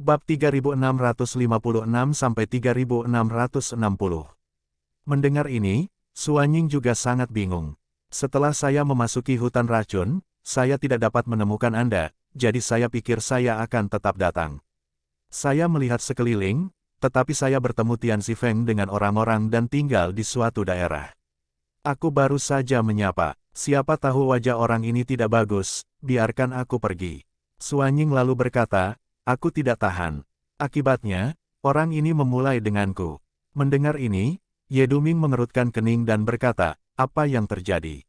Bab 3656-3660. Mendengar ini, Suanying juga sangat bingung. Setelah saya memasuki hutan racun, saya tidak dapat menemukan Anda, jadi saya pikir saya akan tetap datang. Saya melihat sekeliling, tetapi saya bertemu Tian Zifeng dengan orang-orang dan tinggal di suatu daerah. Aku baru saja menyapa, siapa tahu wajah orang ini tidak bagus, biarkan aku pergi. Suanying lalu berkata, aku tidak tahan. Akibatnya, orang ini memulai denganku. Mendengar ini, Ye Duming mengerutkan kening dan berkata, apa yang terjadi?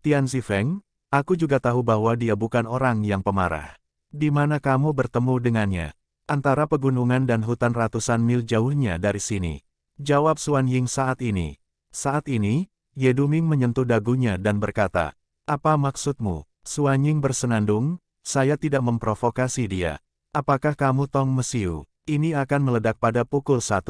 Tian Zifeng, aku juga tahu bahwa dia bukan orang yang pemarah. Di mana kamu bertemu dengannya? Antara pegunungan dan hutan ratusan mil jauhnya dari sini. Jawab Suanying saat ini. Saat ini, Ye Duming menyentuh dagunya dan berkata, apa maksudmu? Suanying bersenandung, saya tidak memprovokasi dia. Apakah kamu Tong Mesiu? Ini akan meledak pada pukul 1.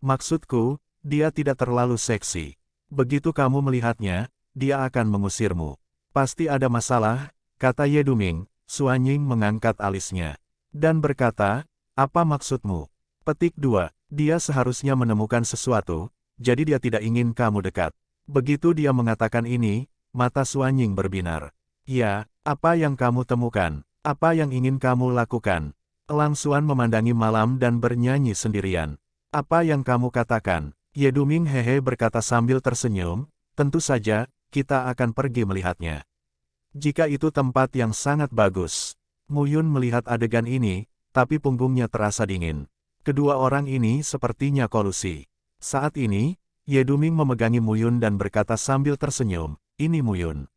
Maksudku, dia tidak terlalu seksi. Begitu kamu melihatnya, dia akan mengusirmu. Pasti ada masalah, kata Ye Duming. Suanying mengangkat alisnya. Dan berkata, apa maksudmu? Petik 2. Dia seharusnya menemukan sesuatu, jadi dia tidak ingin kamu dekat. Begitu dia mengatakan ini, mata Suanying berbinar. Ya, apa yang kamu temukan? Apa yang ingin kamu lakukan? Elang Suan memandangi malam dan bernyanyi sendirian. Apa yang kamu katakan? Ye Duming hehe berkata sambil tersenyum, tentu saja, kita akan pergi melihatnya. Jika itu tempat yang sangat bagus. Mu Yun melihat adegan ini, tapi punggungnya terasa dingin. Kedua orang ini sepertinya kolusi. Saat ini, Ye Duming memegangi Mu Yun dan berkata sambil tersenyum, ini Mu Yun.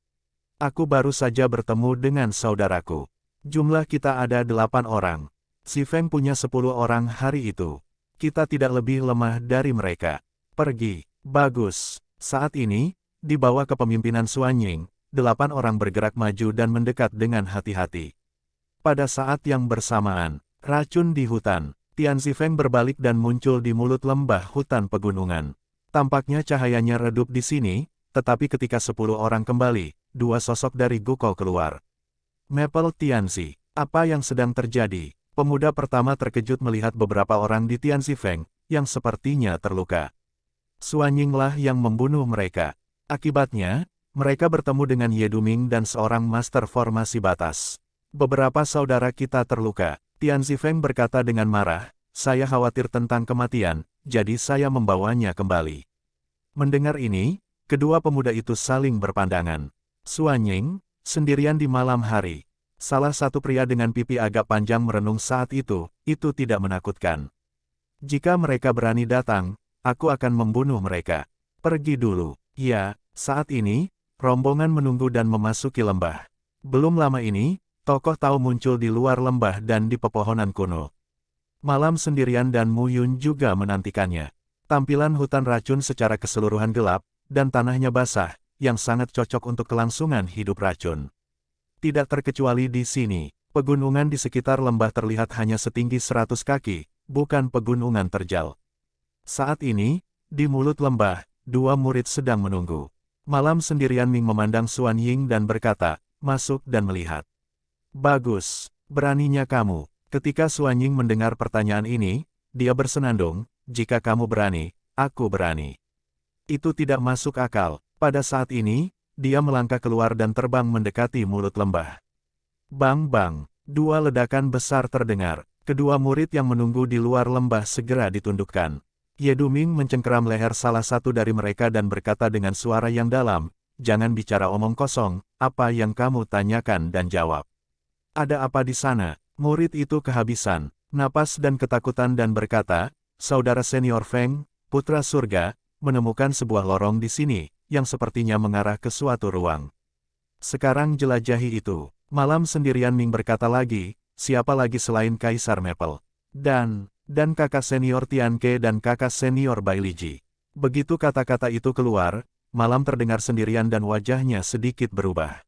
Aku baru saja bertemu dengan saudaraku. Jumlah kita ada 8 orang. Si Feng punya 10 orang hari itu. Kita tidak lebih lemah dari mereka. Pergi. Bagus. Saat ini, di bawah kepemimpinan Suanying, 8 orang bergerak maju dan mendekat dengan hati-hati. Pada saat yang bersamaan, racun di hutan, Tian Zifeng berbalik dan muncul di mulut lembah hutan pegunungan. Tampaknya cahayanya redup di sini, tetapi ketika 10 orang kembali, 2 sosok dari Guko keluar. Maple Tianzi, apa yang sedang terjadi? Pemuda pertama terkejut melihat beberapa orang di Tian Zifeng, yang sepertinya terluka. Suanying lah yang membunuh mereka. Akibatnya, mereka bertemu dengan Ye Duming dan seorang master formasi batas. Beberapa saudara kita terluka. Tian Zifeng berkata dengan marah, saya khawatir tentang kematian, jadi saya membawanya kembali. Mendengar ini, kedua pemuda itu saling berpandangan. Suanying, sendirian di malam hari. Salah satu pria dengan pipi agak panjang merenung saat itu tidak menakutkan. Jika mereka berani datang, aku akan membunuh mereka. Pergi dulu. Ya, saat ini, rombongan menunggu dan memasuki lembah. Belum lama ini, tokoh Tao muncul di luar lembah dan di pepohonan kuno. Malam sendirian dan Mu Yun juga menantikannya. Tampilan hutan racun secara keseluruhan gelap, dan tanahnya basah, yang sangat cocok untuk kelangsungan hidup racun. Tidak terkecuali di sini, pegunungan di sekitar lembah terlihat hanya setinggi 100 kaki, bukan pegunungan terjal. Saat ini, di mulut lembah, 2 murid sedang menunggu. Malam sendirian Ming memandang Suanying dan berkata, masuk dan melihat. Bagus, beraninya kamu. Ketika Suanying mendengar pertanyaan ini, dia bersenandung, jika kamu berani, aku berani. Itu tidak masuk akal. Pada saat ini, dia melangkah keluar dan terbang mendekati mulut lembah. Bang-bang, 2 ledakan besar terdengar. Kedua murid yang menunggu di luar lembah segera ditundukkan. Ye Duming mencengkeram leher salah satu dari mereka dan berkata dengan suara yang dalam, jangan bicara omong kosong, apa yang kamu tanyakan dan jawab. Ada apa di sana? Murid itu kehabisan napas dan ketakutan dan berkata, saudara senior Feng, putra surga, menemukan sebuah lorong di sini, yang sepertinya mengarah ke suatu ruang. Sekarang jelajahi itu. Malam sendirian Ming berkata lagi, siapa lagi selain Kaisar Maple? Dan kakak senior Tianke dan kakak senior Bailiji. Begitu kata-kata itu keluar, malam terdengar sendirian dan wajahnya sedikit berubah.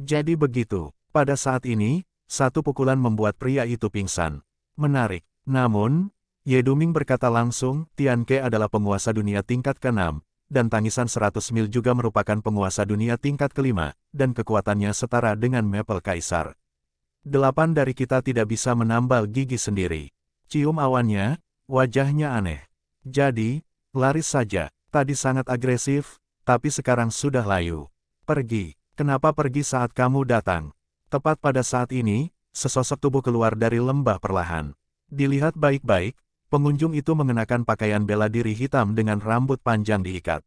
Jadi begitu, pada saat ini, satu pukulan membuat pria itu pingsan. Menarik. Namun, Ye Duming berkata langsung, Tianke adalah penguasa dunia tingkat ke-6, dan tangisan 100 mil juga merupakan penguasa dunia tingkat ke-5, dan kekuatannya setara dengan Maple Kaisar. 8 dari kita tidak bisa menambal gigi sendiri. Cium awannya, wajahnya aneh. Jadi, laris saja. Tadi sangat agresif, tapi sekarang sudah layu. Pergi. Kenapa pergi saat kamu datang? Tepat pada saat ini, sesosok tubuh keluar dari lembah perlahan. Dilihat baik-baik, pengunjung itu mengenakan pakaian bela diri hitam dengan rambut panjang diikat.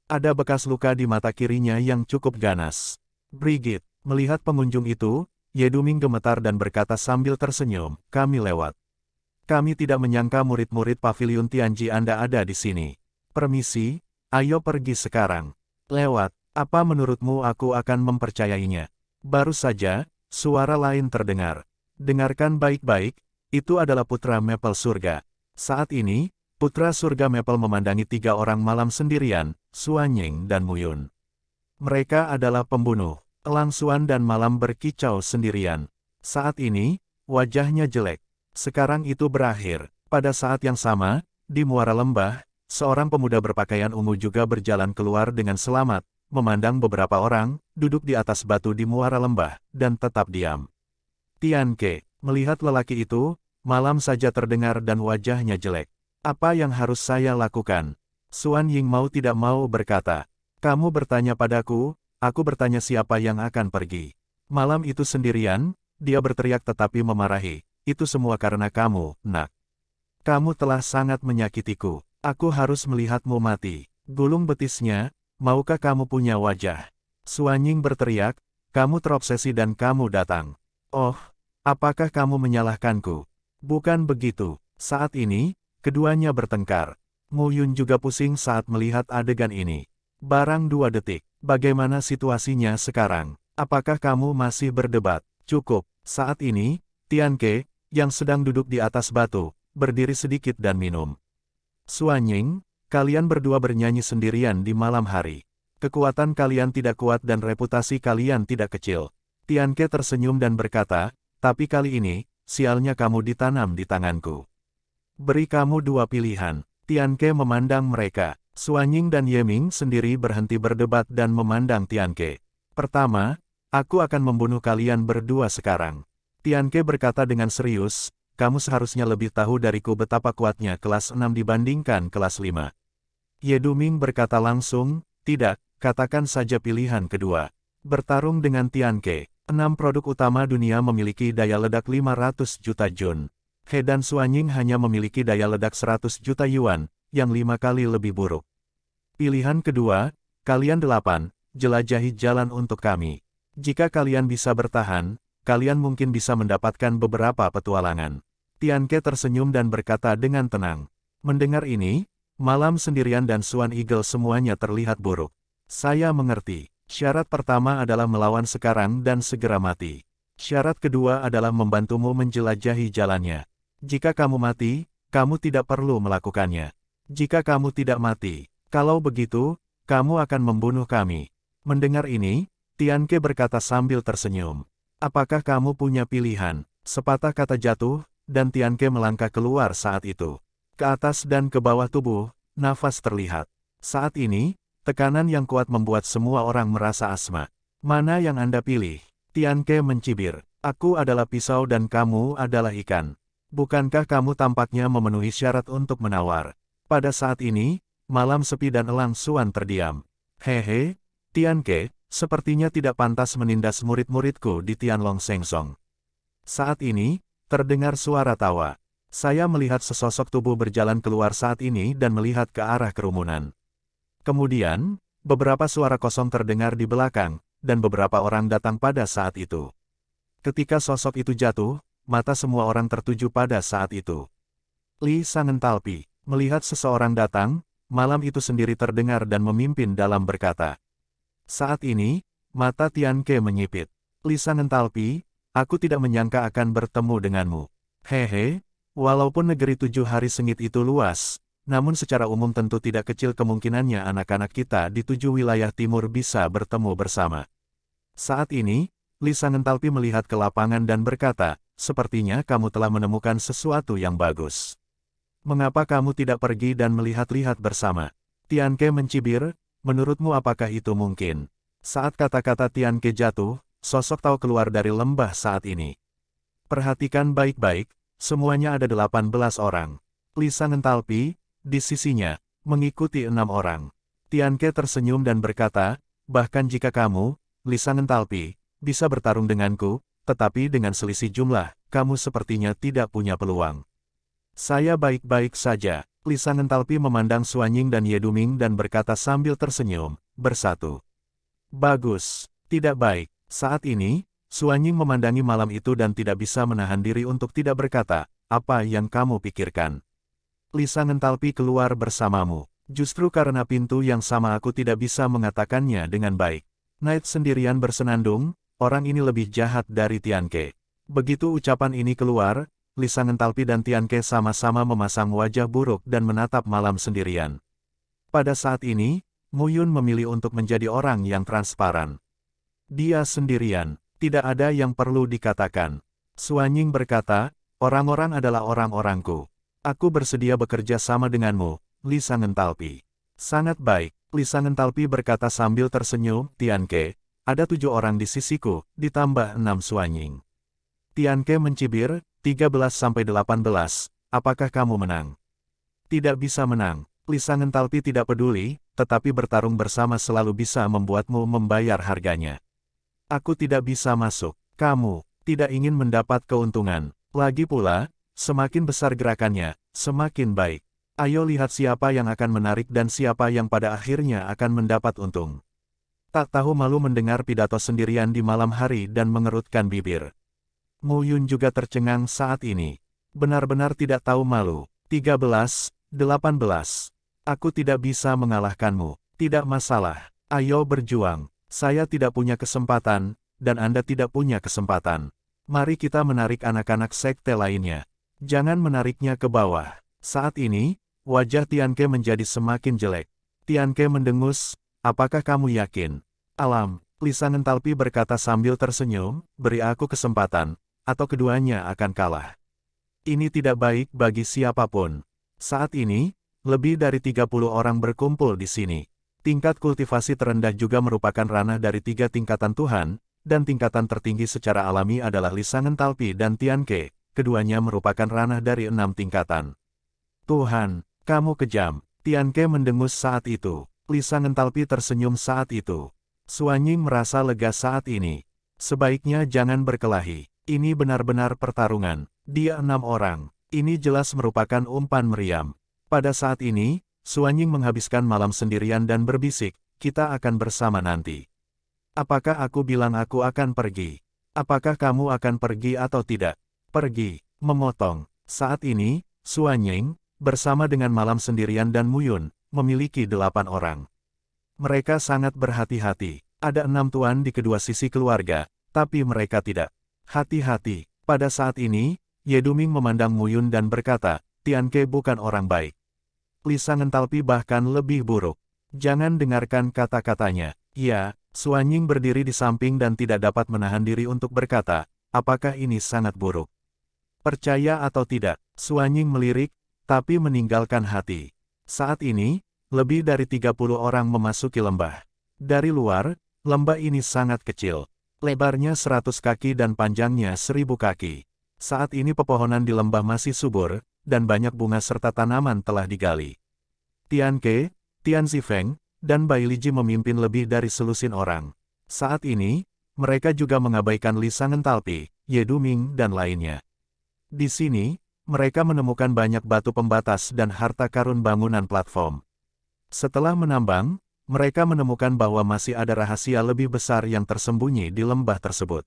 Ada bekas luka di mata kirinya yang cukup ganas. Brigit, melihat pengunjung itu, Yeduming gemetar dan berkata sambil tersenyum, kami lewat. Kami tidak menyangka murid-murid Paviliun Tianji Anda ada di sini. Permisi, ayo pergi sekarang. Lewat, apa menurutmu aku akan mempercayainya? Baru saja, suara lain terdengar. Dengarkan baik-baik, itu adalah putra Maple Surga. Saat ini, putra surga Maple memandangi 3 orang malam sendirian, Suanying dan Muyun. Mereka adalah pembunuh. Elang Suan dan Malam berkicau sendirian. Saat ini, wajahnya jelek. Sekarang itu berakhir. Pada saat yang sama, di muara lembah, seorang pemuda berpakaian ungu juga berjalan keluar dengan selamat, memandang beberapa orang, duduk di atas batu di muara lembah, dan tetap diam. Tianke, melihat lelaki itu, Malam saja terdengar dan wajahnya jelek. Apa yang harus saya lakukan? Suanying mau tidak mau berkata. Kamu bertanya padaku, aku bertanya siapa yang akan pergi. Malam itu sendirian, dia berteriak tetapi memarahi. Itu semua karena kamu, nak. Kamu telah sangat menyakitiku. Aku harus melihatmu mati. Gulung betisnya, maukah kamu punya wajah? Suanying berteriak, kamu terobsesi dan kamu datang. Oh, apakah kamu menyalahkanku? Bukan begitu. Saat ini, keduanya bertengkar. Muyun juga pusing saat melihat adegan ini. Barang 2 detik. Bagaimana situasinya sekarang? Apakah kamu masih berdebat? Cukup. Saat ini, Tianke, yang sedang duduk di atas batu, berdiri sedikit dan minum. Suanying, kalian berdua bernyanyi sendirian di malam hari. Kekuatan kalian tidak kuat dan reputasi kalian tidak kecil. Tianke tersenyum dan berkata, tapi kali ini, sialnya kamu ditanam di tanganku. Beri kamu 2 pilihan. Tianke memandang mereka. Suanying dan Yeming sendiri berhenti berdebat dan memandang Tianke. Pertama, aku akan membunuh kalian berdua sekarang. Tianke berkata dengan serius, kamu seharusnya lebih tahu dariku betapa kuatnya kelas 6 dibandingkan kelas 5. Yeduming berkata langsung, tidak, katakan saja pilihan kedua. Bertarung dengan Tianke, 6 produk utama dunia memiliki daya ledak 500 juta Jun. He dan Suanying hanya memiliki daya ledak 100 juta Yuan, yang 5 kali lebih buruk. Pilihan kedua, kalian 8, jelajahi jalan untuk kami. Jika kalian bisa bertahan, kalian mungkin bisa mendapatkan beberapa petualangan. Tianke tersenyum dan berkata dengan tenang. Mendengar ini, Malam sendirian dan Swan Eagle semuanya terlihat buruk. Saya mengerti. Syarat pertama adalah melawan sekarang dan segera mati. Syarat kedua adalah membantumu menjelajahi jalannya. Jika kamu mati, kamu tidak perlu melakukannya. Jika kamu tidak mati, kalau begitu, kamu akan membunuh kami. Mendengar ini, Tianke berkata sambil tersenyum. Apakah kamu punya pilihan? Sepatah kata jatuh, dan Tianke melangkah keluar saat itu. Ke atas dan ke bawah tubuh, nafas terlihat. Saat ini, tekanan yang kuat membuat semua orang merasa asma. Mana yang Anda pilih? Tianke mencibir. Aku adalah pisau dan kamu adalah ikan. Bukankah kamu tampaknya memenuhi syarat untuk menawar? Pada saat ini, Malam sepi dan Elang Suan terdiam. Hehe, Tianke, sepertinya tidak pantas menindas murid-muridku di Tianlong Sengsong. Saat ini, terdengar suara tawa. Saya melihat sesosok tubuh berjalan keluar saat ini dan melihat ke arah kerumunan. Kemudian, beberapa suara kosong terdengar di belakang, dan beberapa orang datang pada saat itu. Ketika sosok itu jatuh, mata semua orang tertuju pada saat itu. Li Sangentalpi, melihat seseorang datang, Malam itu sendiri terdengar dan memimpin dalam berkata. Saat ini, mata Tianke menyipit. Li Sangentalpi, aku tidak menyangka akan bertemu denganmu. Hehe, walaupun negeri 7 hari sengit itu luas, namun secara umum tentu tidak kecil kemungkinannya anak-anak kita di 7 wilayah timur bisa bertemu bersama. Saat ini, Li Sangentalpi melihat ke lapangan dan berkata, sepertinya kamu telah menemukan sesuatu yang bagus. Mengapa kamu tidak pergi dan melihat-lihat bersama? Tianke mencibir, menurutmu apakah itu mungkin? Saat kata-kata Tianke jatuh, sosok Tao keluar dari lembah saat ini. Perhatikan baik-baik, semuanya ada 18 orang. Lisa Ngentalpi, di sisinya, mengikuti 6 orang. Tianke tersenyum dan berkata, bahkan jika kamu, Lisa Ngentalpi, bisa bertarung denganku, tetapi dengan selisih jumlah, kamu sepertinya tidak punya peluang. Saya baik-baik saja. Lisa Ngentalpi memandang Suanying dan Yeduming dan berkata sambil tersenyum, bersatu. Bagus, tidak baik. Saat ini, Suanying memandangi malam itu dan tidak bisa menahan diri untuk tidak berkata, apa yang kamu pikirkan? Lisa Ngentalpi keluar bersamamu. Justru karena pintu yang sama aku tidak bisa mengatakannya dengan baik. Knight sendirian bersenandung, orang ini lebih jahat dari Tianke. Begitu ucapan ini keluar, Lisa Ngentalpi dan Tianke sama-sama memasang wajah buruk dan menatap malam sendirian. Pada saat ini, Mu Yun memilih untuk menjadi orang yang transparan. Dia sendirian. Tidak ada yang perlu dikatakan. Suanying berkata, orang-orang adalah orang-orangku. Aku bersedia bekerja sama denganmu, Lisa Ngentalpi. Sangat baik, Lisa Ngentalpi berkata sambil tersenyum, Tianke, ada 7 orang di sisiku, ditambah 6 Suanying. Tianke mencibir, 13-18, apakah kamu menang? Tidak bisa menang. Lisa Ngentalpi tidak peduli, tetapi bertarung bersama selalu bisa membuatmu membayar harganya. Aku tidak bisa masuk. Kamu tidak ingin mendapat keuntungan. Lagi pula, semakin besar gerakannya, semakin baik. Ayo lihat siapa yang akan menarik dan siapa yang pada akhirnya akan mendapat untung. Tak tahu malu mendengar pidato sendirian di malam hari dan mengerutkan bibir. Mu Yun juga tercengang saat ini. Benar-benar tidak tahu malu. 13-18. Aku tidak bisa mengalahkanmu. Tidak masalah. Ayo berjuang. Saya tidak punya kesempatan, dan Anda tidak punya kesempatan. Mari kita menarik anak-anak sekte lainnya. Jangan menariknya ke bawah. Saat ini, wajah Tianke menjadi semakin jelek. Tianke mendengus, apakah kamu yakin? Alam, Lisa Ngentalpi berkata sambil tersenyum, beri aku kesempatan, atau keduanya akan kalah. Ini tidak baik bagi siapapun. Saat ini, lebih dari 30 orang berkumpul di sini. Tingkat kultivasi terendah juga merupakan ranah dari 3 tingkatan Tuhan, dan tingkatan tertinggi secara alami adalah Lisa Ngentalpi dan Tianke, keduanya merupakan ranah dari 6 tingkatan. Tuhan, kamu kejam. Tianke mendengus saat itu. Lisa Ngentalpi tersenyum saat itu. Suanying merasa lega saat ini. Sebaiknya jangan berkelahi. Ini benar-benar pertarungan. Dia 6 orang. Ini jelas merupakan umpan meriam. Pada saat ini, Suanying menghabiskan malam sendirian dan berbisik, kita akan bersama nanti. Apakah aku bilang aku akan pergi? Apakah kamu akan pergi atau tidak? Pergi, memotong. Saat ini, Suanying, bersama dengan malam sendirian dan Mu Yun, memiliki 8 orang. Mereka sangat berhati-hati. Ada 6 tuan di kedua sisi keluarga, tapi mereka tidak. Hati-hati. Pada saat ini, Yeduming memandang Mu Yun dan berkata, Tianke bukan orang baik. Lisa Ngentalpi bahkan lebih buruk. Jangan dengarkan kata-katanya. Ya, Suanying berdiri di samping dan tidak dapat menahan diri untuk berkata, apakah ini sangat buruk? Percaya atau tidak, Suanying melirik, tapi meninggalkan hati. Saat ini, lebih dari 30 orang memasuki lembah. Dari luar, lembah ini sangat kecil. Lebarnya 100 kaki dan panjangnya 1000 kaki. Saat ini pepohonan di lembah masih subur, dan banyak bunga serta tanaman telah digali. Tianke, Tian Zifeng, dan Bai Liji memimpin lebih dari selusin orang. Saat ini, mereka juga mengabaikan Lisa Ngentalpi, Yeduming dan lainnya. Di sini, mereka menemukan banyak batu pembatas dan harta karun bangunan platform. Setelah menambang, mereka menemukan bahwa masih ada rahasia lebih besar yang tersembunyi di lembah tersebut.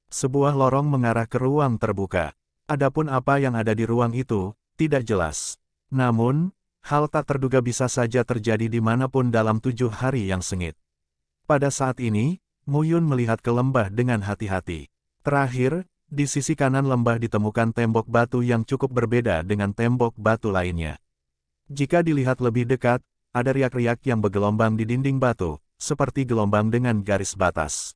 Sebuah lorong mengarah ke ruang terbuka. Adapun apa yang ada di ruang itu, tidak jelas. Namun, hal tak terduga bisa saja terjadi dimanapun dalam 7 hari yang sengit. Pada saat ini, Mu Yun melihat ke lembah dengan hati-hati. Terakhir, di sisi kanan lembah ditemukan tembok batu yang cukup berbeda dengan tembok batu lainnya. Jika dilihat lebih dekat, ada riak-riak yang bergelombang di dinding batu, seperti gelombang dengan garis batas.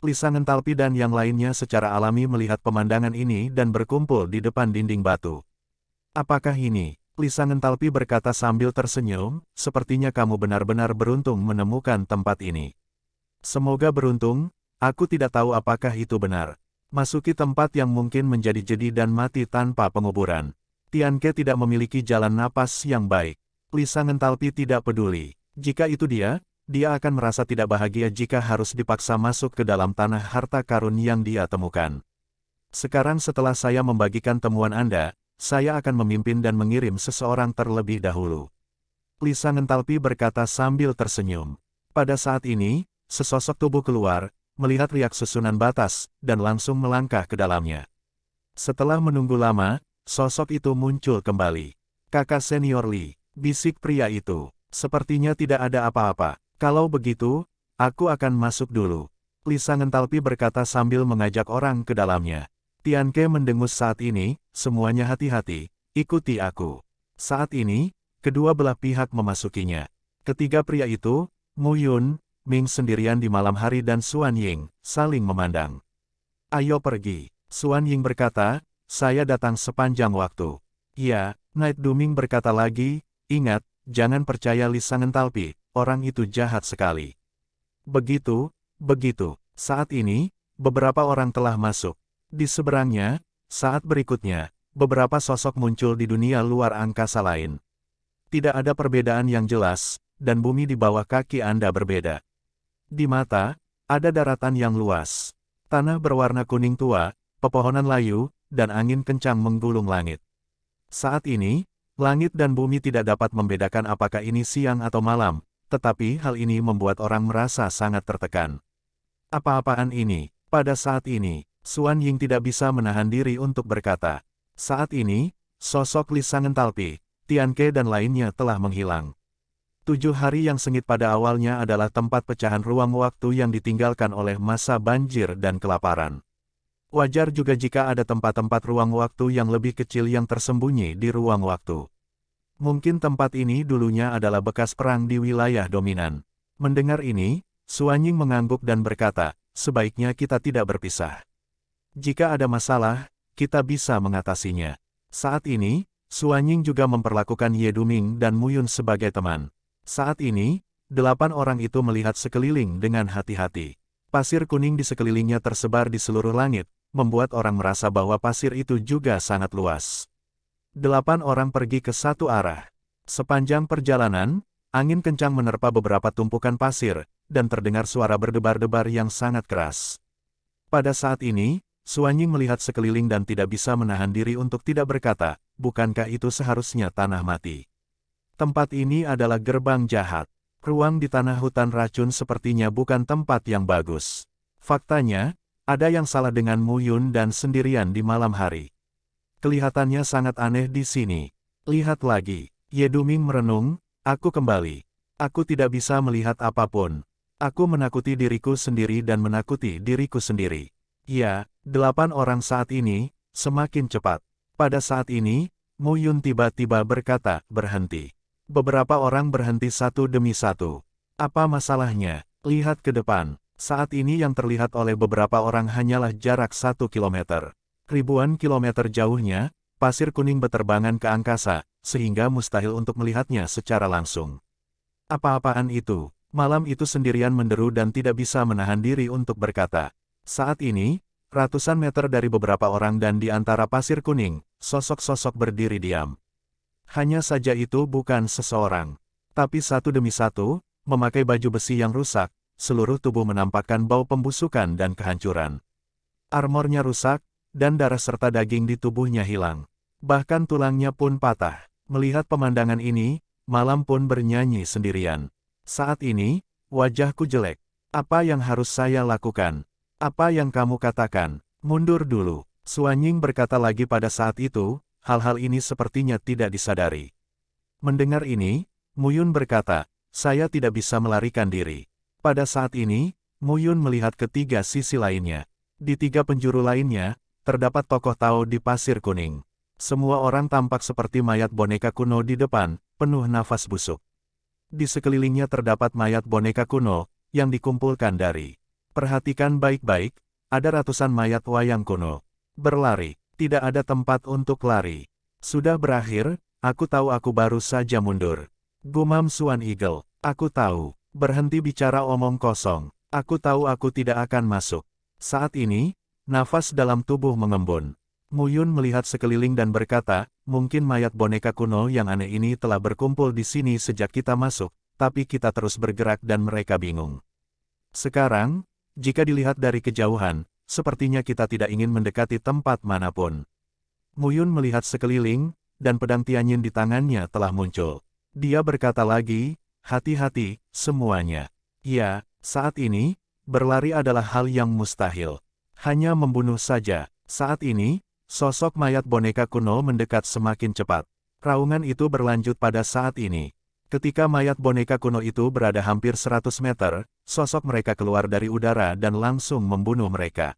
Lisa Ngentalpi dan yang lainnya secara alami melihat pemandangan ini dan berkumpul di depan dinding batu. Apakah ini? Lisa Ngentalpi berkata sambil tersenyum, sepertinya kamu benar-benar beruntung menemukan tempat ini. Semoga beruntung, aku tidak tahu apakah itu benar. Masuki tempat yang mungkin menjadi jedi dan mati tanpa penguburan. Tianke tidak memiliki jalan napas yang baik. Lisa Ngentalpi tidak peduli. Jika itu dia akan merasa tidak bahagia jika harus dipaksa masuk ke dalam tanah harta karun yang dia temukan. Sekarang setelah saya membagikan temuan Anda, saya akan memimpin dan mengirim seseorang terlebih dahulu. Lisa Ngentalpi berkata sambil tersenyum. Pada saat ini, sesosok tubuh keluar, melihat riak susunan batas, dan langsung melangkah ke dalamnya. Setelah menunggu lama, sosok itu muncul kembali. Kakak senior Li, bisik pria itu. Sepertinya tidak ada apa-apa. Kalau begitu, aku akan masuk dulu. Lisa Ngentalpi berkata sambil mengajak orang ke dalamnya. Tianke mendengus saat ini, semuanya hati-hati, ikuti aku. Saat ini, kedua belah pihak memasukinya. Ketiga pria itu, Mu Yun, Ming sendirian di malam hari dan Xuan Ying, saling memandang. Ayo pergi. Xuan Ying berkata, saya datang sepanjang waktu. Ya, Night Duming berkata lagi, ingat, jangan percaya Lisa Ngentalpi, orang itu jahat sekali. Begitu. Saat ini, beberapa orang telah masuk. Di seberangnya, saat berikutnya, beberapa sosok muncul di dunia luar angkasa lain. Tidak ada perbedaan yang jelas, dan bumi di bawah kaki Anda berbeda. Di mata, ada daratan yang luas. Tanah berwarna kuning tua, pepohonan layu, dan angin kencang menggulung langit. Saat ini, langit dan bumi tidak dapat membedakan apakah ini siang atau malam, tetapi hal ini membuat orang merasa sangat tertekan. Apa-apaan ini? Pada saat ini, Xuan Ying tidak bisa menahan diri untuk berkata. Saat ini, sosok Lisa Ngentalpi, Tianke dan lainnya telah menghilang. 7 hari yang sengit pada awalnya adalah tempat pecahan ruang waktu yang ditinggalkan oleh masa banjir dan kelaparan. Wajar juga jika ada tempat-tempat ruang waktu yang lebih kecil yang tersembunyi di ruang waktu. Mungkin tempat ini dulunya adalah bekas perang di wilayah dominan. Mendengar ini, Xuan Ying mengangguk dan berkata, sebaiknya kita tidak berpisah. Jika ada masalah, kita bisa mengatasinya. Saat ini, Xuan Ying juga memperlakukan Ye Duming dan Mu Yun sebagai teman. Saat ini, 8 orang itu melihat sekeliling dengan hati-hati. Pasir kuning di sekelilingnya tersebar di seluruh langit, membuat orang merasa bahwa pasir itu juga sangat luas. 8 orang pergi ke satu arah. Sepanjang perjalanan, angin kencang menerpa beberapa tumpukan pasir, dan terdengar suara berdebar-debar yang sangat keras. Pada saat ini, Xuan Ying melihat sekeliling dan tidak bisa menahan diri untuk tidak berkata, bukankah itu seharusnya tanah mati? Tempat ini adalah gerbang jahat. Ruang di tanah hutan racun sepertinya bukan tempat yang bagus. Faktanya, ada yang salah dengan Mu Yun dan sendirian di malam hari. Kelihatannya sangat aneh di sini. Lihat lagi. Ye Duming merenung, aku kembali. Aku tidak bisa melihat apapun. Aku menakuti diriku sendiri dan menakuti diriku sendiri. Ya, 8 orang saat ini, semakin cepat. Pada saat ini, Mu Yun tiba-tiba berkata, berhenti. Beberapa orang berhenti satu demi satu. Apa masalahnya? Lihat ke depan. Saat ini yang terlihat oleh beberapa orang hanyalah jarak 1 kilometer. Ribuan kilometer jauhnya, pasir kuning beterbangan ke angkasa, sehingga mustahil untuk melihatnya secara langsung. Apa-apaan itu? Malam itu sendirian menderu dan tidak bisa menahan diri untuk berkata. Saat ini, ratusan meter dari beberapa orang dan di antara pasir kuning, sosok-sosok berdiri diam. Hanya saja itu bukan seseorang. Tapi satu demi satu, memakai baju besi yang rusak, seluruh tubuh menampakkan bau pembusukan dan kehancuran. Armornya rusak, dan darah serta daging di tubuhnya hilang. Bahkan tulangnya pun patah. Melihat pemandangan ini, malam pun bernyanyi sendirian. Saat ini, wajahku jelek. Apa yang harus saya lakukan? Apa yang kamu katakan? Mundur dulu. Xuan Ying berkata lagi pada saat itu, hal-hal ini sepertinya tidak disadari. Mendengar ini, Mu Yun berkata, saya tidak bisa melarikan diri. Pada saat ini, Mu Yun melihat ketiga sisi lainnya. Di 3 penjuru lainnya, terdapat tokoh Tao di pasir kuning. Semua orang tampak seperti mayat boneka kuno di depan, penuh nafas busuk. Di sekelilingnya terdapat mayat boneka kuno, yang dikumpulkan dari. Perhatikan baik-baik, ada ratusan mayat wayang kuno. Berlari. Tidak ada tempat untuk lari. Sudah berakhir, aku tahu aku baru saja mundur. Gumam Xuan Eagle, aku tahu. Berhenti bicara omong kosong. Aku tahu aku tidak akan masuk. Saat ini, Nafas dalam tubuh mengembun. Mu Yun melihat sekeliling dan berkata, mungkin mayat boneka kuno yang aneh ini telah berkumpul di sini sejak kita masuk, tapi kita terus bergerak dan mereka bingung. Sekarang, jika dilihat dari kejauhan, sepertinya kita tidak ingin mendekati tempat manapun. Mu Yun melihat sekeliling, dan pedang Tianyin di tangannya telah muncul. Dia berkata lagi, hati-hati, semuanya. Ya, saat ini, berlari adalah hal yang mustahil. Hanya membunuh saja. Saat ini, sosok mayat boneka kuno mendekat semakin cepat. Raungan itu berlanjut pada saat ini. Ketika mayat boneka kuno itu berada hampir 100 meter, sosok mereka keluar dari udara dan langsung membunuh mereka.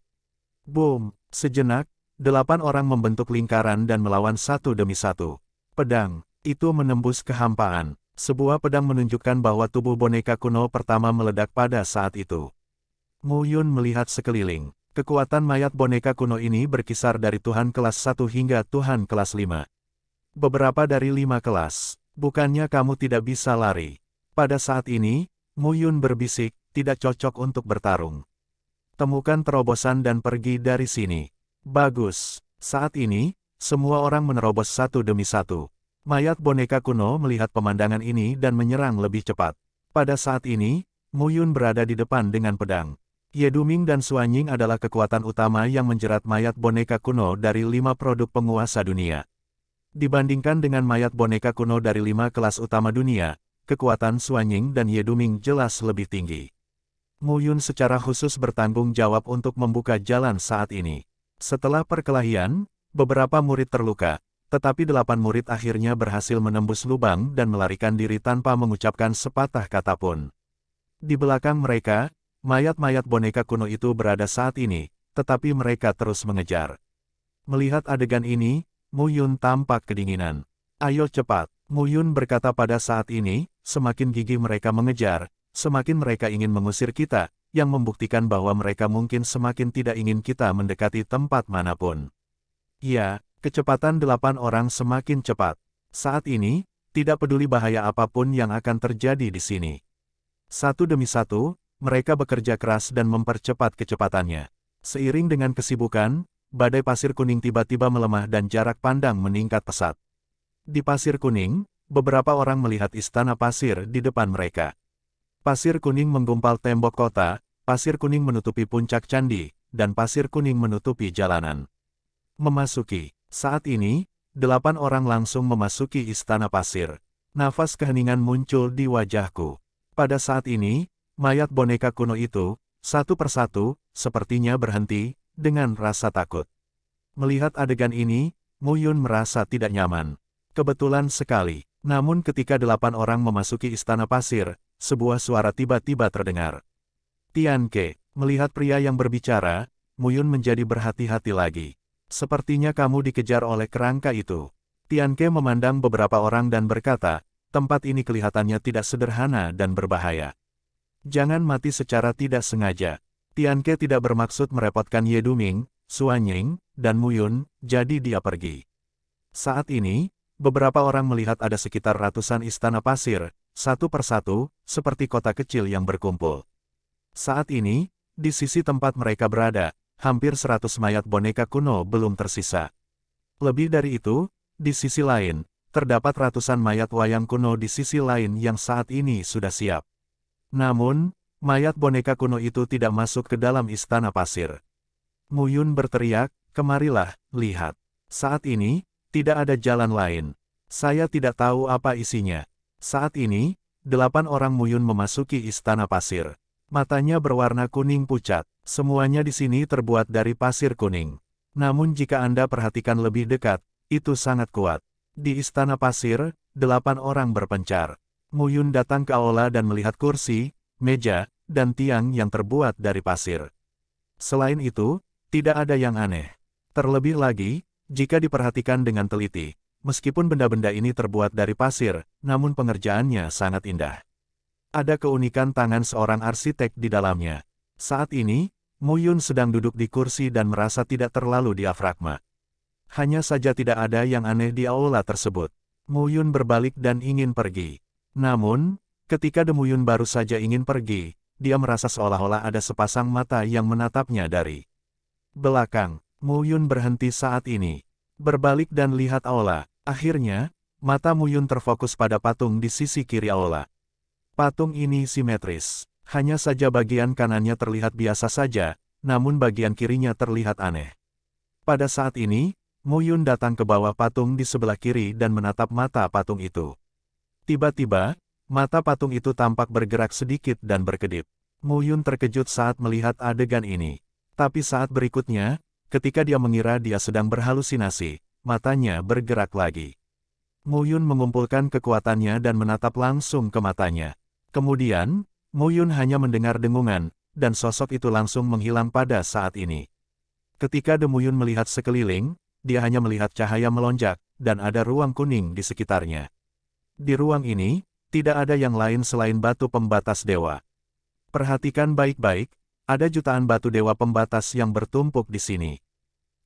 Boom! Sejenak, 8 orang membentuk lingkaran dan melawan satu demi satu. Pedang itu menembus kehampaan. Sebuah pedang menunjukkan bahwa tubuh boneka kuno pertama meledak pada saat itu. Mu Yun melihat sekeliling. Kekuatan mayat boneka kuno ini berkisar dari Tuhan kelas 1 hingga Tuhan kelas 5. Beberapa dari 5 kelas. Bukannya kamu tidak bisa lari. Pada saat ini, Mu Yun berbisik, tidak cocok untuk bertarung. Temukan terobosan dan pergi dari sini. Bagus. Saat ini, semua orang menerobos satu demi satu. Mayat boneka kuno melihat pemandangan ini dan menyerang lebih cepat. Pada saat ini, Mu Yun berada di depan dengan pedang. Ye Duming dan Suanying adalah kekuatan utama yang menjerat mayat boneka kuno dari 5 produk penguasa dunia. Dibandingkan dengan mayat boneka kuno dari 5 kelas utama dunia, kekuatan Suanying dan Ye Duming jelas lebih tinggi. Mu Yun secara khusus bertanggung jawab untuk membuka jalan saat ini. Setelah perkelahian, beberapa murid terluka, tetapi 8 murid akhirnya berhasil menembus lubang dan melarikan diri tanpa mengucapkan sepatah kata pun. Di belakang mereka, mayat-mayat boneka kuno itu berada saat ini, tetapi mereka terus mengejar. Melihat adegan ini, Mu Yun tampak kedinginan. Ayo cepat, Mu Yun berkata pada saat ini, semakin gigih mereka mengejar, semakin mereka ingin mengusir kita, yang membuktikan bahwa mereka mungkin semakin tidak ingin kita mendekati tempat manapun. Ya, kecepatan 8 orang semakin cepat. Saat ini, tidak peduli bahaya apapun yang akan terjadi di sini. Satu demi satu, mereka bekerja keras dan mempercepat kecepatannya. Seiring dengan kesibukan, badai pasir kuning tiba-tiba melemah dan jarak pandang meningkat pesat. Di pasir kuning, beberapa orang melihat istana pasir di depan mereka. Pasir kuning menggumpal tembok kota, pasir kuning menutupi puncak candi, dan pasir kuning menutupi jalanan. Memasuki. Saat ini, 8 orang langsung memasuki istana pasir. Nafas keheningan muncul di wajahku. Pada saat ini, mayat boneka kuno itu, satu persatu, sepertinya berhenti, dengan rasa takut. Melihat adegan ini, Mu Yun merasa tidak nyaman. Kebetulan sekali. Namun ketika 8 orang memasuki istana pasir, sebuah suara tiba-tiba terdengar. Tian Ke, melihat pria yang berbicara, Mu Yun menjadi berhati-hati lagi. Sepertinya kamu dikejar oleh kerangka itu. Tian Ke memandang beberapa orang dan berkata, tempat ini kelihatannya tidak sederhana dan berbahaya. Jangan mati secara tidak sengaja. Tian Ke tidak bermaksud merepotkan Ye Duming, Suanying, dan Mu Yun, jadi dia pergi. Saat ini, beberapa orang melihat ada sekitar ratusan istana pasir, satu persatu, seperti kota kecil yang berkumpul. Saat ini, di sisi tempat mereka berada, hampir 100 mayat boneka kuno belum tersisa. Lebih dari itu, di sisi lain, terdapat ratusan mayat wayang kuno di sisi lain yang saat ini sudah siap. Namun, mayat boneka kuno itu tidak masuk ke dalam istana pasir. Mu Yun berteriak, kemarilah, lihat. Saat ini, tidak ada jalan lain. Saya tidak tahu apa isinya. Saat ini, 8 orang Mu Yun memasuki istana pasir. Matanya berwarna kuning pucat. Semuanya di sini terbuat dari pasir kuning. Namun jika Anda perhatikan lebih dekat, itu sangat kuat. Di istana pasir, 8 orang berpencar. Mu Yun datang ke aula dan melihat kursi, meja, dan tiang yang terbuat dari pasir. Selain itu, tidak ada yang aneh. Terlebih lagi, jika diperhatikan dengan teliti, meskipun benda-benda ini terbuat dari pasir, namun pengerjaannya sangat indah. Ada keunikan tangan seorang arsitek di dalamnya. Saat ini, Mu Yun sedang duduk di kursi dan merasa tidak terlalu diafragma. Hanya saja tidak ada yang aneh di aula tersebut. Mu Yun berbalik dan ingin pergi. Namun, ketika Mu Yun baru saja ingin pergi, dia merasa seolah-olah ada sepasang mata yang menatapnya dari Belakang, Mu Yun berhenti saat ini. Berbalik dan lihat aula. Akhirnya, mata Mu Yun terfokus pada patung di sisi kiri aula. Patung ini simetris. Hanya saja bagian kanannya terlihat biasa saja, namun bagian kirinya terlihat aneh. Pada saat ini, Mu Yun datang ke bawah patung di sebelah kiri dan menatap mata patung itu. Tiba-tiba, mata patung itu tampak bergerak sedikit dan berkedip. Mu Yun terkejut saat melihat adegan ini. Tapi saat berikutnya, ketika dia mengira dia sedang berhalusinasi, matanya bergerak lagi. Mu Yun mengumpulkan kekuatannya dan menatap langsung ke matanya. Kemudian, Mu Yun hanya mendengar dengungan, dan sosok itu langsung menghilang pada saat ini. Ketika Mu Yun melihat sekeliling, dia hanya melihat cahaya melonjak, dan ada ruang kuning di sekitarnya. Di ruang ini, tidak ada yang lain selain batu pembatas dewa. Perhatikan baik-baik, ada jutaan batu dewa pembatas yang bertumpuk di sini.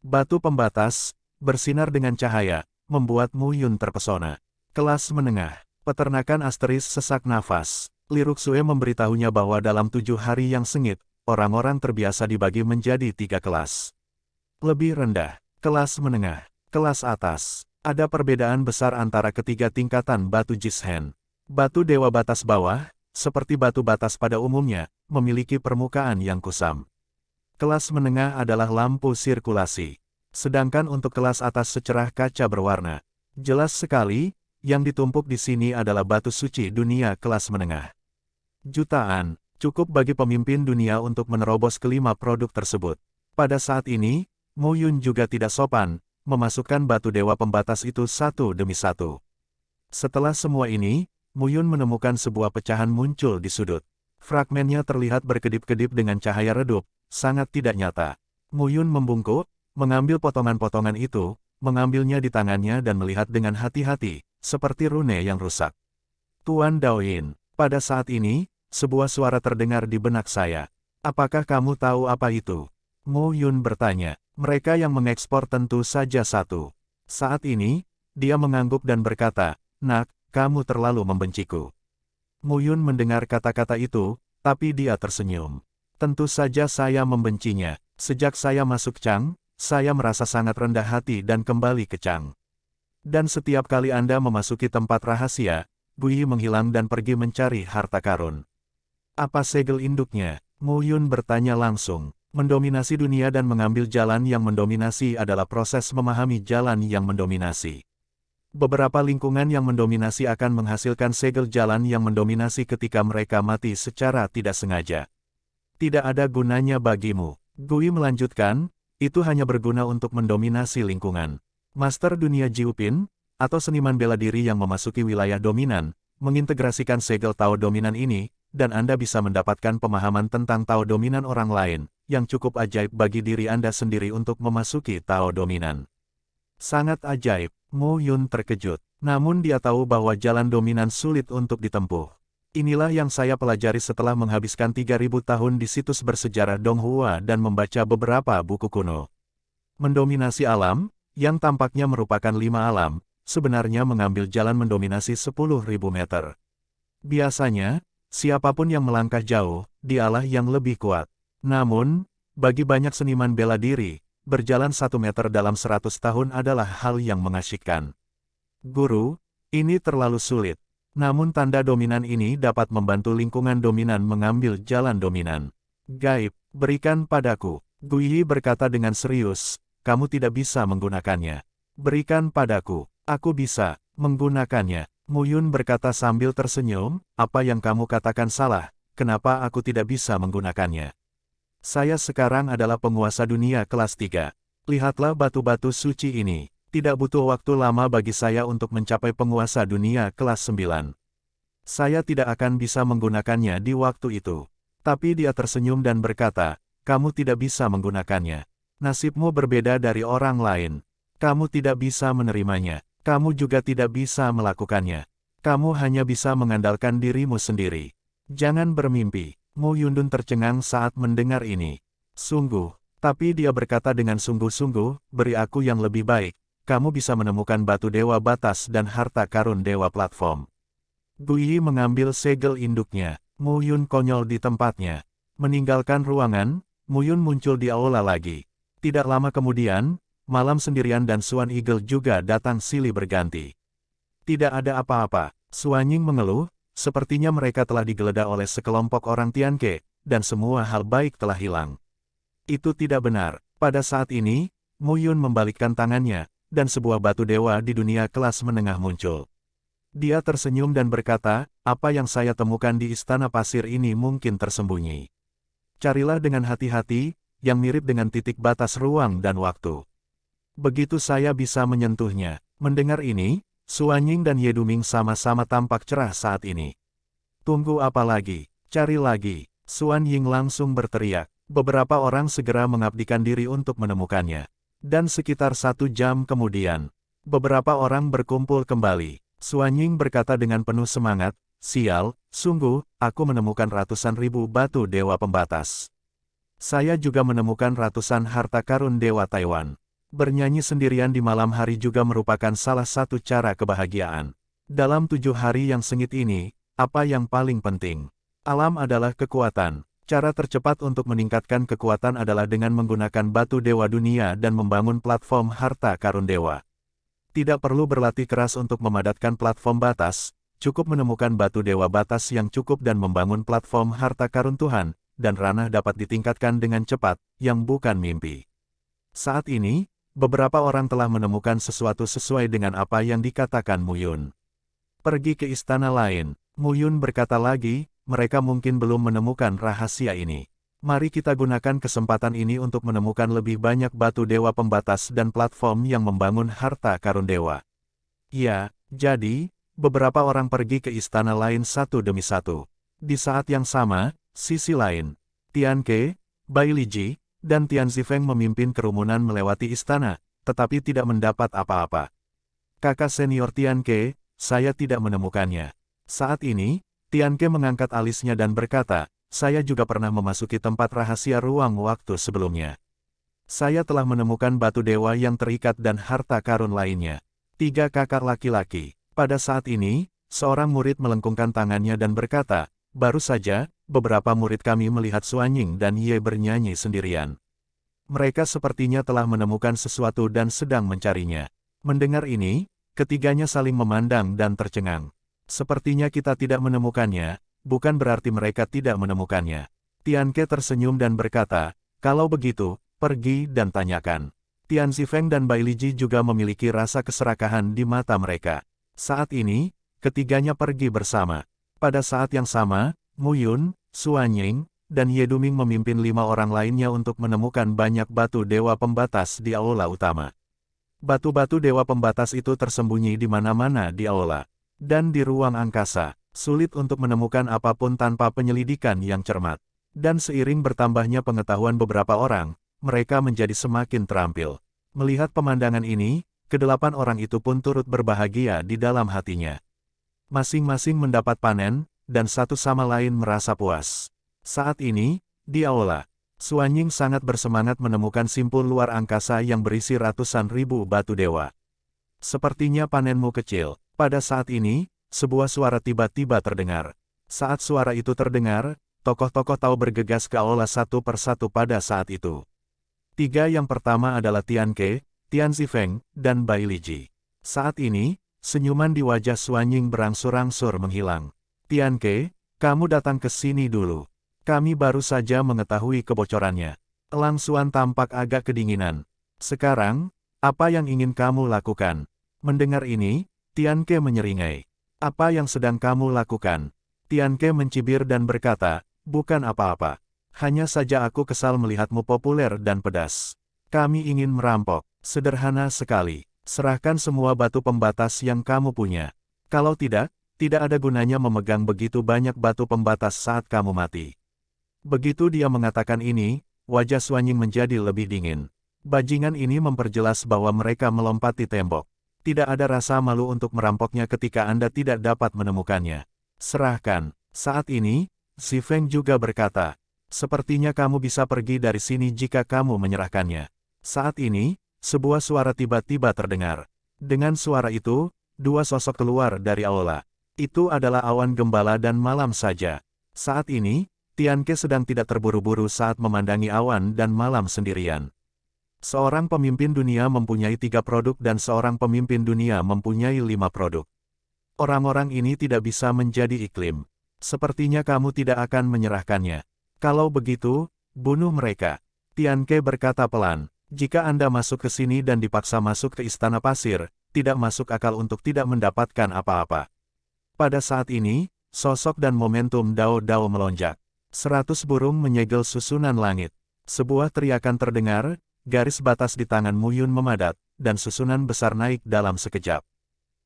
Batu pembatas, bersinar dengan cahaya, membuat Mu Yun terpesona. Kelas menengah, peternakan asteris sesak nafas. Li Ruxue memberitahunya bahwa dalam 7 hari yang sengit, orang-orang terbiasa dibagi menjadi 3 kelas. Lebih rendah, kelas menengah, kelas atas. Ada perbedaan besar antara ketiga tingkatan batu Jishen. Batu dewa batas bawah, seperti batu batas pada umumnya, memiliki permukaan yang kusam. Kelas menengah adalah lampu sirkulasi. Sedangkan untuk kelas atas secerah kaca berwarna. Jelas sekali, yang ditumpuk di sini adalah batu suci dunia kelas menengah. Jutaan, cukup bagi pemimpin dunia untuk menerobos kelima produk tersebut. Pada saat ini, Mu Yun juga tidak sopan, memasukkan batu dewa pembatas itu satu demi satu. Setelah semua ini, Mu Yun menemukan sebuah pecahan muncul di sudut. Fragmennya terlihat berkedip-kedip dengan cahaya redup, sangat tidak nyata. Mu Yun membungkuk, mengambil potongan-potongan itu, mengambilnya di tangannya dan melihat dengan hati-hati, seperti rune yang rusak. Tuan Daoyin, pada saat ini, sebuah suara terdengar di benak saya. Apakah kamu tahu apa itu? Mu Yun bertanya. Mereka yang mengekspor tentu saja satu. Saat ini, dia mengangguk dan berkata, "Nak, kamu terlalu membenciku." Mu Yun mendengar kata-kata itu, tapi dia tersenyum. Tentu saja saya membencinya. Sejak saya masuk Chang, saya merasa sangat rendah hati dan kembali ke Chang. Dan setiap kali Anda memasuki tempat rahasia, Gui menghilang dan pergi mencari harta karun. Apa segel induknya? Mu Yun bertanya langsung. Mendominasi dunia dan mengambil jalan yang mendominasi adalah proses memahami jalan yang mendominasi. Beberapa lingkungan yang mendominasi akan menghasilkan segel jalan yang mendominasi ketika mereka mati secara tidak sengaja. Tidak ada gunanya bagimu. Gui melanjutkan, itu hanya berguna untuk mendominasi lingkungan. Master dunia Jiupin, atau seniman bela diri yang memasuki wilayah dominan, mengintegrasikan segel Tao dominan ini, dan Anda bisa mendapatkan pemahaman tentang Tao dominan orang lain, yang cukup ajaib bagi diri Anda sendiri untuk memasuki Tao dominan. Sangat ajaib, Mu Yun terkejut. Namun dia tahu bahwa jalan dominan sulit untuk ditempuh. Inilah yang saya pelajari setelah menghabiskan 3000 tahun di situs bersejarah Donghua dan membaca beberapa buku kuno. Mendominasi alam, yang tampaknya merupakan 5 alam, sebenarnya mengambil jalan mendominasi 10.000 meter. Biasanya, siapapun yang melangkah jauh, dialah yang lebih kuat. Namun, bagi banyak seniman bela diri, berjalan 1 meter dalam 100 tahun adalah hal yang mengasyikkan. Guru, ini terlalu sulit. Namun tanda dominan ini dapat membantu lingkungan dominan mengambil jalan dominan. Gaib, berikan padaku. Guiyi berkata dengan serius, kamu tidak bisa menggunakannya. Berikan padaku, aku bisa menggunakannya. Mu Yun berkata sambil tersenyum, apa yang kamu katakan salah, kenapa aku tidak bisa menggunakannya? Saya sekarang adalah penguasa dunia kelas 3. Lihatlah batu-batu suci ini. Tidak butuh waktu lama bagi saya untuk mencapai penguasa dunia kelas 9. Saya tidak akan bisa menggunakannya di waktu itu. Tapi dia tersenyum dan berkata, kamu tidak bisa menggunakannya. Nasibmu berbeda dari orang lain. Kamu tidak bisa menerimanya. Kamu juga tidak bisa melakukannya. Kamu hanya bisa mengandalkan dirimu sendiri. Jangan bermimpi. Mu Yundun tercengang saat mendengar ini. Sungguh, tapi dia berkata dengan sungguh-sungguh, beri aku yang lebih baik. Kamu bisa menemukan batu dewa batas dan harta karun dewa platform. Guiyi mengambil segel induknya. Mu Yun konyol di tempatnya. Meninggalkan ruangan, Mu Yun muncul di aula lagi. Tidak lama kemudian, malam sendirian dan Suan Eagle juga datang silih berganti. Tidak ada apa-apa, Suanying mengeluh, sepertinya mereka telah digeledah oleh sekelompok orang Tianke, dan semua hal baik telah hilang. Itu tidak benar. Pada saat ini, Mu Yun membalikkan tangannya, dan sebuah batu dewa di dunia kelas menengah muncul. Dia tersenyum dan berkata, apa yang saya temukan di istana pasir ini mungkin tersembunyi. Carilah dengan hati-hati, yang mirip dengan titik batas ruang dan waktu. Begitu saya bisa menyentuhnya. Mendengar ini, Suanying dan Ye Duming sama-sama tampak cerah saat ini. Tunggu apa lagi? Cari lagi. Suanying langsung berteriak. Beberapa orang segera mengabdikan diri untuk menemukannya. Dan sekitar 1 jam kemudian, beberapa orang berkumpul kembali. Suanying berkata dengan penuh semangat, sial, sungguh, aku menemukan ratusan ribu batu dewa pembatas. Saya juga menemukan ratusan harta karun dewa Taiwan. Bernyanyi sendirian di malam hari juga merupakan salah satu cara kebahagiaan. Dalam 7 hari yang sengit ini, apa yang paling penting? Alam adalah kekuatan. Cara tercepat untuk meningkatkan kekuatan adalah dengan menggunakan batu dewa dunia dan membangun platform harta karun dewa. Tidak perlu berlatih keras untuk memadatkan platform batas, cukup menemukan batu dewa batas yang cukup dan membangun platform harta karun Tuhan, dan ranah dapat ditingkatkan dengan cepat, yang bukan mimpi. Saat ini, beberapa orang telah menemukan sesuatu sesuai dengan apa yang dikatakan Mu Yun. Pergi ke istana lain, Mu Yun berkata lagi, mereka mungkin belum menemukan rahasia ini. Mari kita gunakan kesempatan ini untuk menemukan lebih banyak batu dewa pembatas dan platform yang membangun harta karun dewa. Ya, jadi, beberapa orang pergi ke istana lain satu demi satu. Di saat yang sama, sisi lain, Tian Ke, Bai Liji, dan Tian Zifeng memimpin kerumunan melewati istana, tetapi tidak mendapat apa-apa. Kakak senior Tian Ke, saya tidak menemukannya. Saat ini, Tian Ke mengangkat alisnya dan berkata, saya juga pernah memasuki tempat rahasia ruang waktu sebelumnya. Saya telah menemukan batu dewa yang terikat dan harta karun lainnya. 3 kakak laki-laki. Pada saat ini, seorang murid melengkungkan tangannya dan berkata, baru saja, beberapa murid kami melihat Suanying dan Ye bernyanyi sendirian. Mereka sepertinya telah menemukan sesuatu dan sedang mencarinya. Mendengar ini, ketiganya saling memandang dan tercengang. Sepertinya kita tidak menemukannya, bukan berarti mereka tidak menemukannya. Tian Ke tersenyum dan berkata, kalau begitu, pergi dan tanyakan. Tian Zifeng dan Bai Liji juga memiliki rasa keserakahan di mata mereka. Saat ini, ketiganya pergi bersama. Pada saat yang sama, Mu Yun, Suanying, dan Ye Duming memimpin 5 orang lainnya untuk menemukan banyak batu dewa pembatas di aula utama. Batu-batu dewa pembatas itu tersembunyi di mana-mana di aula. Dan di ruang angkasa, sulit untuk menemukan apapun tanpa penyelidikan yang cermat. Dan seiring bertambahnya pengetahuan beberapa orang, mereka menjadi semakin terampil. Melihat pemandangan ini, ke-8 orang itu pun turut berbahagia di dalam hatinya. Masing-masing mendapat panen, dan satu sama lain merasa puas. Saat ini, di aula, Suanying sangat bersemangat menemukan simpul luar angkasa yang berisi ratusan ribu batu dewa. Sepertinya panenmu kecil. Pada saat ini, sebuah suara tiba-tiba terdengar. Saat suara itu terdengar, tokoh-tokoh Tao bergegas ke aula satu persatu pada saat itu. 3 yang pertama adalah Tian Ke, Tian Zifeng, dan Bai Liji. Saat ini, senyuman di wajah Suanying berangsur-angsur menghilang. Tian Ke, kamu datang ke sini dulu. Kami baru saja mengetahui kebocorannya. Elang Suan tampak agak kedinginan. Sekarang, apa yang ingin kamu lakukan? Mendengar ini, Tian Ke menyeringai. Apa yang sedang kamu lakukan? Tian Ke mencibir dan berkata, bukan apa-apa. Hanya saja aku kesal melihatmu populer dan pedas. Kami ingin merampok. Sederhana sekali. Serahkan semua batu pembatas yang kamu punya. Kalau tidak, tidak ada gunanya memegang begitu banyak batu pembatas saat kamu mati. Begitu dia mengatakan ini, wajah Suanying menjadi lebih dingin. Bajingan ini memperjelas bahwa mereka melompati tembok. Tidak ada rasa malu untuk merampoknya ketika Anda tidak dapat menemukannya. Serahkan. Saat ini, Zifeng juga berkata, sepertinya kamu bisa pergi dari sini jika kamu menyerahkannya. Saat ini, sebuah suara tiba-tiba terdengar. Dengan suara itu, 2 sosok keluar dari aula. Itu adalah awan gembala dan malam saja. Saat ini, Tian Ke sedang tidak terburu-buru saat memandangi awan dan malam sendirian. Seorang pemimpin dunia mempunyai 3 produk dan seorang pemimpin dunia mempunyai 5 produk. Orang-orang ini tidak bisa menjadi iklim. Sepertinya kamu tidak akan menyerahkannya. Kalau begitu, bunuh mereka. Tian Ke berkata pelan, jika Anda masuk ke sini dan dipaksa masuk ke Istana Pasir, tidak masuk akal untuk tidak mendapatkan apa-apa. Pada saat ini, sosok dan momentum Dao Dao melonjak. 100 burung menyegel susunan langit. Sebuah teriakan terdengar, garis batas di tangan Mu Yun memadat, dan susunan besar naik dalam sekejap.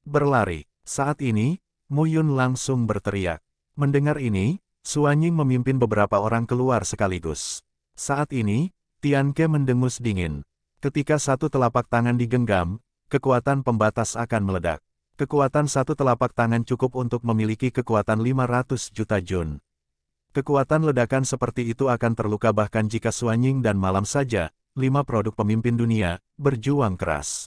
Berlari. Saat ini, Mu Yun langsung berteriak. Mendengar ini, Suan Ying memimpin beberapa orang keluar sekaligus. Saat ini, Tian Ke mendengus dingin. Ketika satu telapak tangan digenggam, kekuatan pembatas akan meledak. Kekuatan satu telapak tangan cukup untuk memiliki kekuatan 500 juta jun. Kekuatan ledakan seperti itu akan terluka bahkan jika Suan Ying dan malam saja, 5 produk pemimpin dunia, berjuang keras.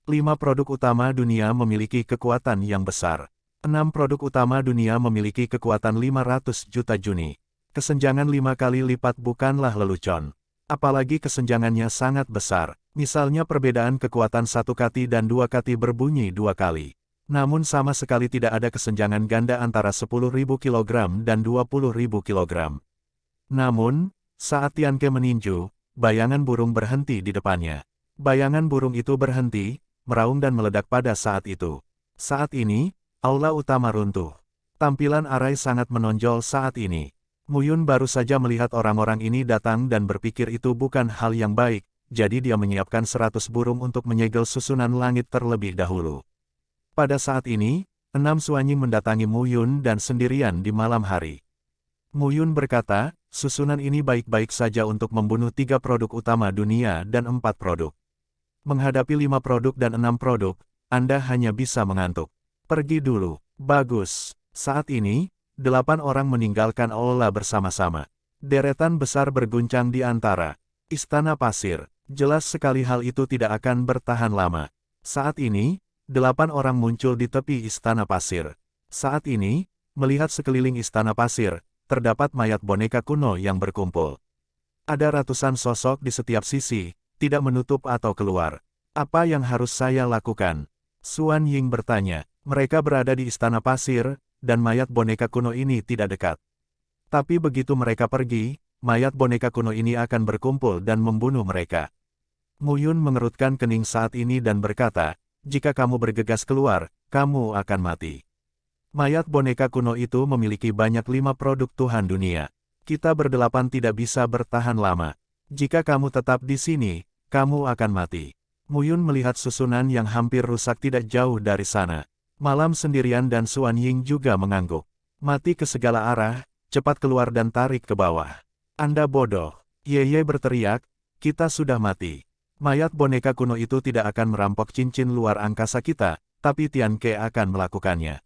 5 produk utama dunia memiliki kekuatan yang besar. 6 produk utama dunia memiliki kekuatan 500 juta juni. Kesenjangan 5 kali lipat bukanlah lelucon. Apalagi kesenjangannya sangat besar. Misalnya perbedaan kekuatan 1 kati dan 2 kati berbunyi 2 kali. Namun sama sekali tidak ada kesenjangan ganda antara 10.000 kg dan 20.000 kg. Namun, saat Tian Ke meninju, bayangan burung berhenti di depannya. Bayangan burung itu berhenti, meraung dan meledak pada saat itu. Saat ini, aula utama runtuh. Tampilan Arai sangat menonjol saat ini. Mu Yun baru saja melihat orang-orang ini datang dan berpikir itu bukan hal yang baik, jadi dia menyiapkan 100 burung untuk menyegel susunan langit terlebih dahulu. Pada saat ini, 6 Suan Ying mendatangi Mu Yun dan sendirian di malam hari. Mu Yun berkata, susunan ini baik-baik saja untuk membunuh 3 produk utama dunia dan 4 produk. Menghadapi 5 produk dan 6 produk, Anda hanya bisa mengantuk. Pergi dulu. Bagus. Saat ini, 8 orang meninggalkan aula bersama-sama. Deretan besar berguncang di antara Istana Pasir. Jelas sekali hal itu tidak akan bertahan lama. Saat ini, 8 orang muncul di tepi Istana Pasir. Saat ini, melihat sekeliling Istana Pasir, terdapat mayat boneka kuno yang berkumpul. Ada ratusan sosok di setiap sisi, tidak menutup atau keluar. Apa yang harus saya lakukan? Suan Ying bertanya. Mereka berada di Istana Pasir, dan mayat boneka kuno ini tidak dekat. Tapi begitu mereka pergi, mayat boneka kuno ini akan berkumpul dan membunuh mereka. Mu Yun mengerutkan kening saat ini dan berkata, jika kamu bergegas keluar, kamu akan mati. Mayat boneka kuno itu memiliki banyak 5 produk Tuhan dunia. Kita berdelapan tidak bisa bertahan lama. Jika kamu tetap di sini, kamu akan mati. Mu Yun melihat susunan yang hampir rusak tidak jauh dari sana. Malam sendirian dan Suan Ying juga mengangguk. Mati ke segala arah, cepat keluar dan tarik ke bawah. Anda bodoh. Ye berteriak, kita sudah mati. Mayat boneka kuno itu tidak akan merampok cincin luar angkasa kita, tapi Tian Ke akan melakukannya.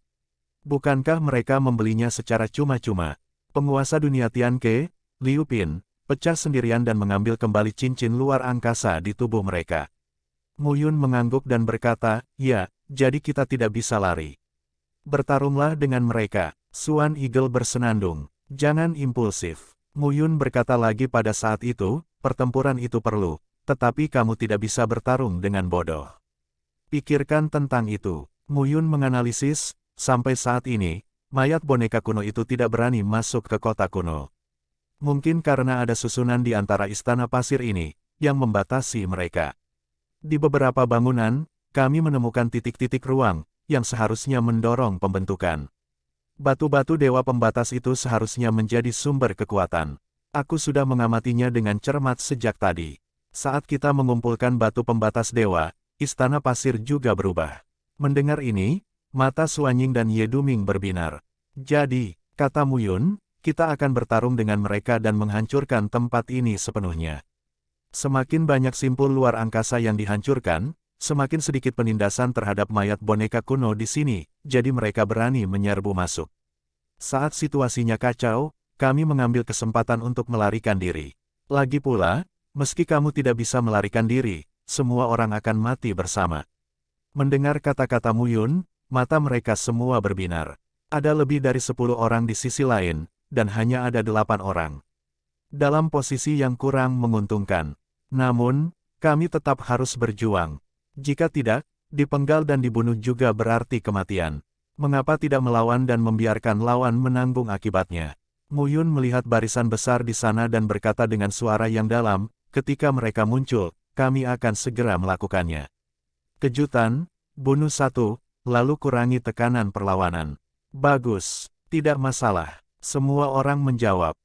Bukankah mereka membelinya secara cuma-cuma? Penguasa dunia Tian Ke, Liu Pin, pecah sendirian dan mengambil kembali cincin luar angkasa di tubuh mereka. Mu Yun mengangguk dan berkata, ya, jadi kita tidak bisa lari. Bertarunglah dengan mereka. Suan Eagle bersenandung. Jangan impulsif. Mu Yun berkata lagi pada saat itu, pertempuran itu perlu. Tetapi kamu tidak bisa bertarung dengan bodoh. Pikirkan tentang itu. Mu Yun menganalisis, sampai saat ini, mayat boneka kuno itu tidak berani masuk ke kota kuno. Mungkin karena ada susunan di antara Istana Pasir ini, yang membatasi mereka. Di beberapa bangunan, kami menemukan titik-titik ruang, yang seharusnya mendorong pembentukan. Batu-batu dewa pembatas itu seharusnya menjadi sumber kekuatan. Aku sudah mengamatinya dengan cermat sejak tadi. Saat kita mengumpulkan batu pembatas dewa, Istana Pasir juga berubah. Mendengar ini, mata Suan Ying dan Ye Duming berbinar. Jadi, kata Mu Yun, kita akan bertarung dengan mereka dan menghancurkan tempat ini sepenuhnya. Semakin banyak simpul luar angkasa yang dihancurkan, semakin sedikit penindasan terhadap mayat boneka kuno di sini, jadi mereka berani menyerbu masuk. Saat situasinya kacau, kami mengambil kesempatan untuk melarikan diri. Lagi pula, meski kamu tidak bisa melarikan diri, semua orang akan mati bersama. Mendengar kata-kata Mu Yun, mata mereka semua berbinar. Ada lebih dari 10 orang di sisi lain, dan hanya ada 8 orang. Dalam posisi yang kurang menguntungkan. Namun, Kami tetap harus berjuang. Jika tidak, dipenggal dan dibunuh juga berarti kematian. Mengapa tidak melawan dan membiarkan lawan menanggung akibatnya? Mu Yun melihat barisan besar di sana dan berkata dengan suara yang dalam, ketika mereka muncul, kami akan segera melakukannya. Kejutan, bunuh satu, lalu kurangi tekanan perlawanan. Bagus, tidak masalah. Semua orang menjawab.